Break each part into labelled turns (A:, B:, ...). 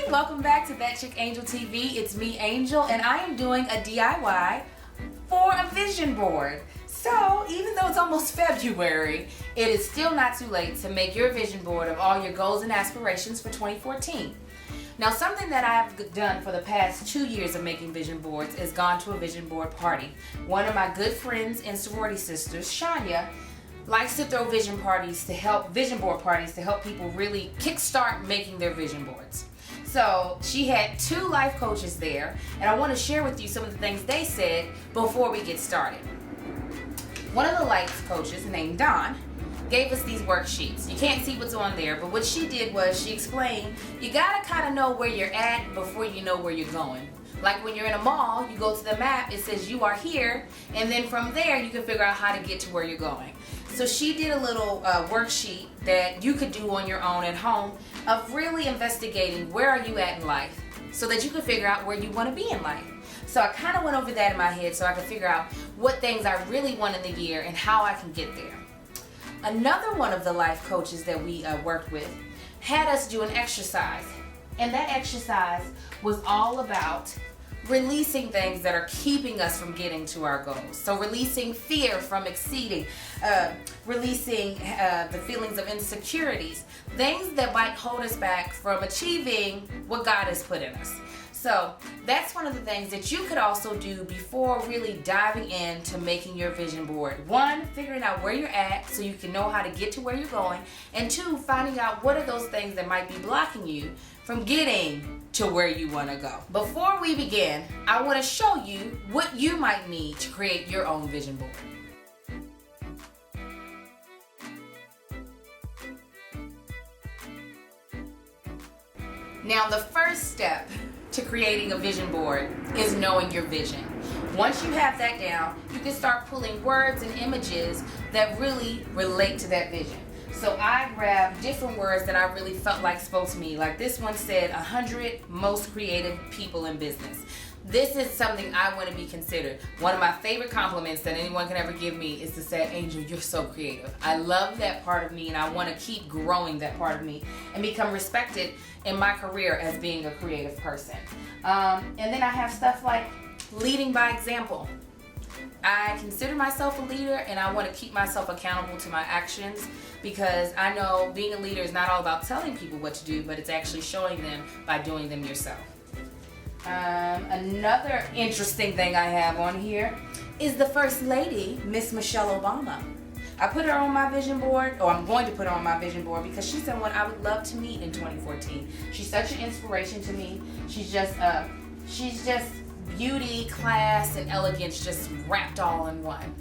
A: welcome back to That Chick Angel TV. It's me, Angel, and I am doing a DIY for a vision board. So, even though it's almost February, it is still not too late to make your vision board of all your goals and aspirations for 2014. Now, something that I've done for the past 2 years of making vision boards is gone to a vision board party. One of my good friends and sorority sisters, Shania, likes to throw vision board parties to help people really kickstart making their vision boards. So she had 2 life coaches there, and I want to share with you some of the things they said before we get started. One of the life coaches, named Dawn, gave us these worksheets. You can't see what's on there, but what she did was she explained you gotta kind of know where you're at before you know where you're going. Like when you're in a mall, you go to the map, it says you are here, and then from there you can figure out how to get to where you're going. So she did a little worksheet that you could do on your own at home of really investigating where are you at in life so that you can figure out where you want to be in life. So I kind of went over that in my head so I could figure out what things I really want in the year and how I can get there. Another one of the life coaches that we worked with had us do an exercise, and that exercise was all about releasing things that are keeping us from getting to our goals. So releasing fear from exceeding, releasing the feelings of insecurities, things that might hold us back from achieving what God has put in us. So that's one of the things that you could also do before really diving into making your vision board. 1, figuring out where you're at so you can know how to get to where you're going. And 2, finding out what are those things that might be blocking you from getting to where you want to go. Before we begin, I want to show you what you might need to create your own vision board. Now, the first step to creating a vision board is knowing your vision. Once you have that down, you can start pulling words and images that really relate to that vision. So I grabbed different words that I really felt like spoke to me. Like this one said, 100 most creative people in business. This is something I want to be considered. One of my favorite compliments that anyone can ever give me is to say, Angel, you're so creative. I love that part of me, and I want to keep growing that part of me and become respected in my career as being a creative person. And then I have stuff like leading by example. I consider myself a leader, and I want to keep myself accountable to my actions because I know being a leader is not all about telling people what to do, but it's actually showing them by doing them yourself. Another interesting thing I have on here is the First Lady, Miss Michelle Obama. I put her on my vision board, or I'm going to put her on my vision board because she's someone I would love to meet in 2014. She's such an inspiration to me. She's just beauty, class, and elegance just wrapped all in one.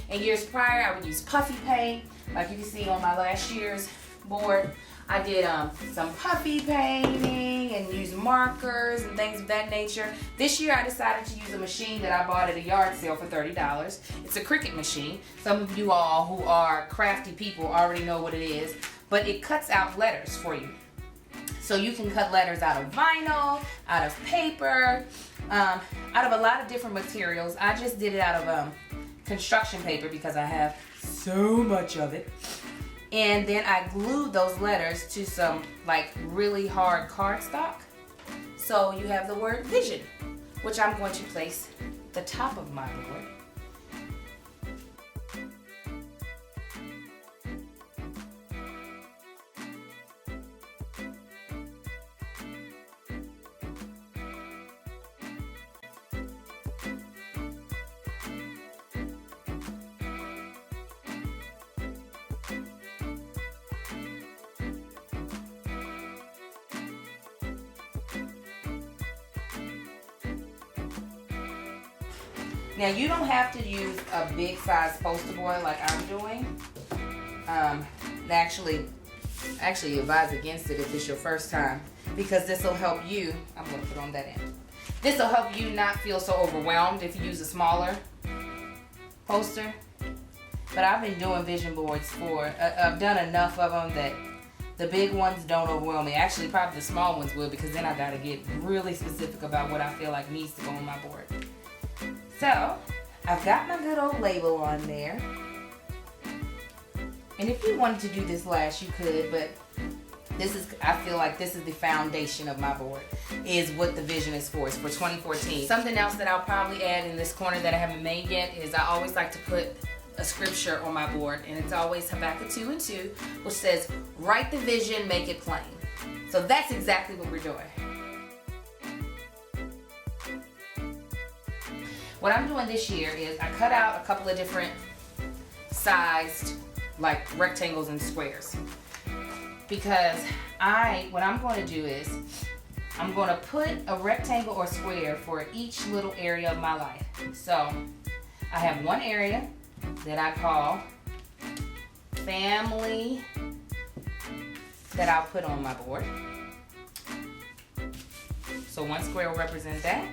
A: In years prior, I would use puffy paint, like you can see on my last year's board. I did some puffy painting and use markers and things of that nature. This year I decided to use a machine that I bought at a yard sale for $30. It's a Cricut machine. Some of you all who are crafty people already know what it is, but it cuts out letters for you. So you can cut letters out of vinyl, out of paper, out of a lot of different materials. I just did it out of construction paper because I have so much of it. And then I glued those letters to some like really hard cardstock. So you have the word vision, which I'm going to place at the top of my board. Now you don't have to use a big size poster board like I'm doing. Actually advise against it if it's your first time because this will help you. I'm going to put on that end. This will help you not feel so overwhelmed if you use a smaller poster. But I've been doing vision boards I've done enough of them that the big ones don't overwhelm me. Actually, probably the small ones will because then I got to get really specific about what I feel like needs to go on my board. So, I've got my good old label on there. And if you wanted to do this last, you could, but I feel like this is the foundation of my board, is what the vision is for. It's for 2014. Something else that I'll probably add in this corner that I haven't made yet is I always like to put a scripture on my board, and it's always Habakkuk 2:2, which says, write the vision, make it plain. So that's exactly what we're doing. What I'm doing this year is I cut out a couple of different sized like rectangles and squares, because what I'm going to do is I'm going to put a rectangle or square for each little area of my life. So I have one area that I call family that I'll put on my board. So one square will represent that.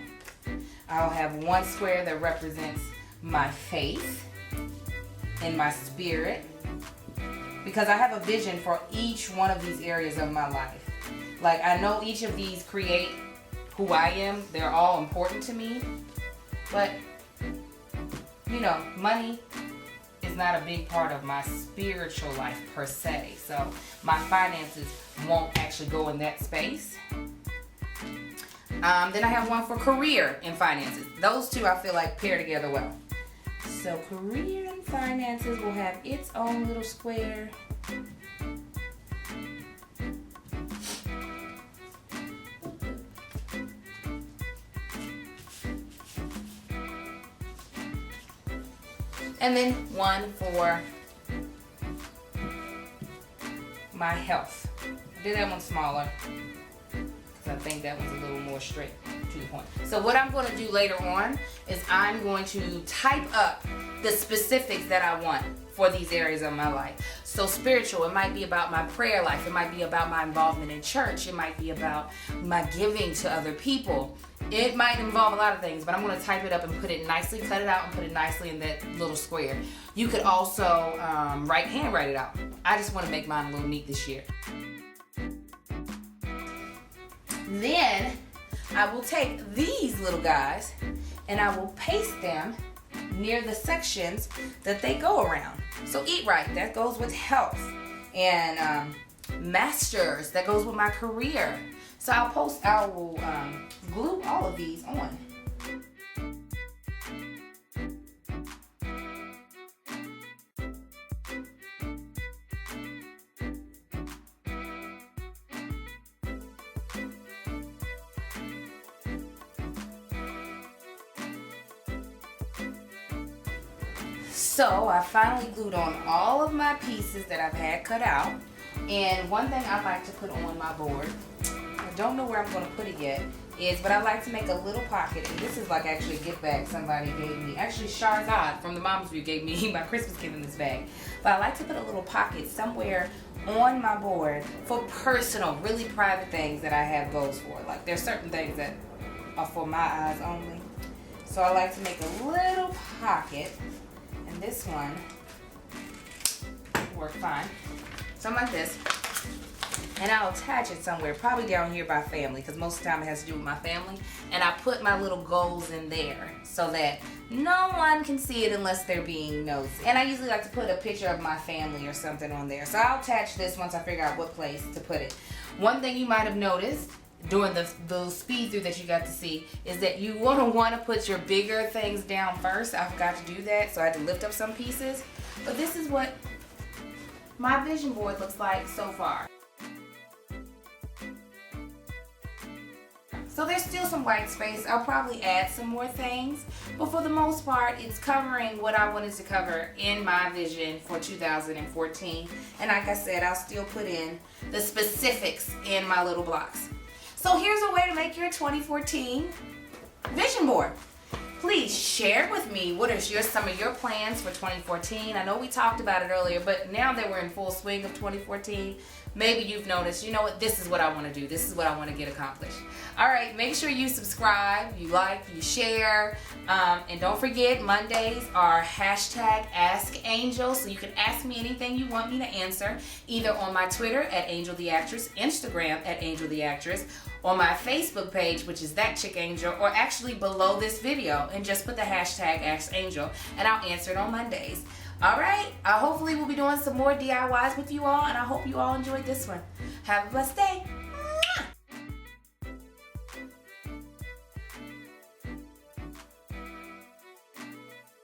A: I'll have one square that represents my faith and my spirit, because I have a vision for each one of these areas of my life. Like, I know each of these create who I am. They're all important to me. But, you know, money is not a big part of my spiritual life per se. So my finances won't actually go in that space. Then I have one for career and finances. Those two I feel like pair together well. So career and finances will have its own little square. And then one for my health. I did that one smaller, I think that one's a little more straight to the point. So what I'm going to do later on is I'm going to type up the specifics that I want for these areas of my life. So spiritual, it might be about my prayer life. It might be about my involvement in church. It might be about my giving to other people. It might involve a lot of things, but I'm going to type it up and put it nicely, cut it out and put it nicely in that little square. You could also handwrite it out. I just want to make mine a little neat this year. Then I will take these little guys and I will paste them near the sections that they go around. So eat right, that goes with health. And masters, that goes with my career. So I will glue all of these on. So I finally glued on all of my pieces that I've had cut out. And one thing I like to put on my board, I don't know where I'm going to put it yet, but I like to make a little pocket. And this is like actually a gift bag somebody gave me. Actually, Sharzad from the Mom's View gave me my Christmas gift in this bag. But I like to put a little pocket somewhere on my board for personal, really private things that I have goals for. Like there's certain things that are for my eyes only. So I like to make a little pocket. And this one will work fine. Something like this. And I'll attach it somewhere, probably down here by family, because most of the time it has to do with my family. And I put my little goals in there so that no one can see it unless they're being nosy. And I usually like to put a picture of my family or something on there. So I'll attach this once I figure out what place to put it. One thing you might have noticed during the speed through that you got to see is that you want to put your bigger things down first. I forgot to do that, so I had to lift up some pieces. But this is what my vision board looks like so far. So there's still some white space. I'll probably add some more things, but for the most part, it's covering what I wanted to cover in my vision for 2014. And like I said, I'll still put in the specifics in my little blocks. So here's a way to make your 2014 vision board. Please share with me what are some of your plans for 2014. I know we talked about it earlier, but now that we're in full swing of 2014, maybe you've noticed, you know what, this is what I want to do. This is what I want to get accomplished. All right, make sure you subscribe, you like, you share, and don't forget, Mondays are #AskAngel, so you can ask me anything you want me to answer, either on my Twitter at Angel the Actress, Instagram at Angel the Actress, on my Facebook page, which is That Chick Angel, or actually below this video, and just put the #AskAngel, and I'll answer it on Mondays. All right. Hopefully we'll be doing some more DIYs with you all, and I hope you all enjoyed this one. Have a blessed day.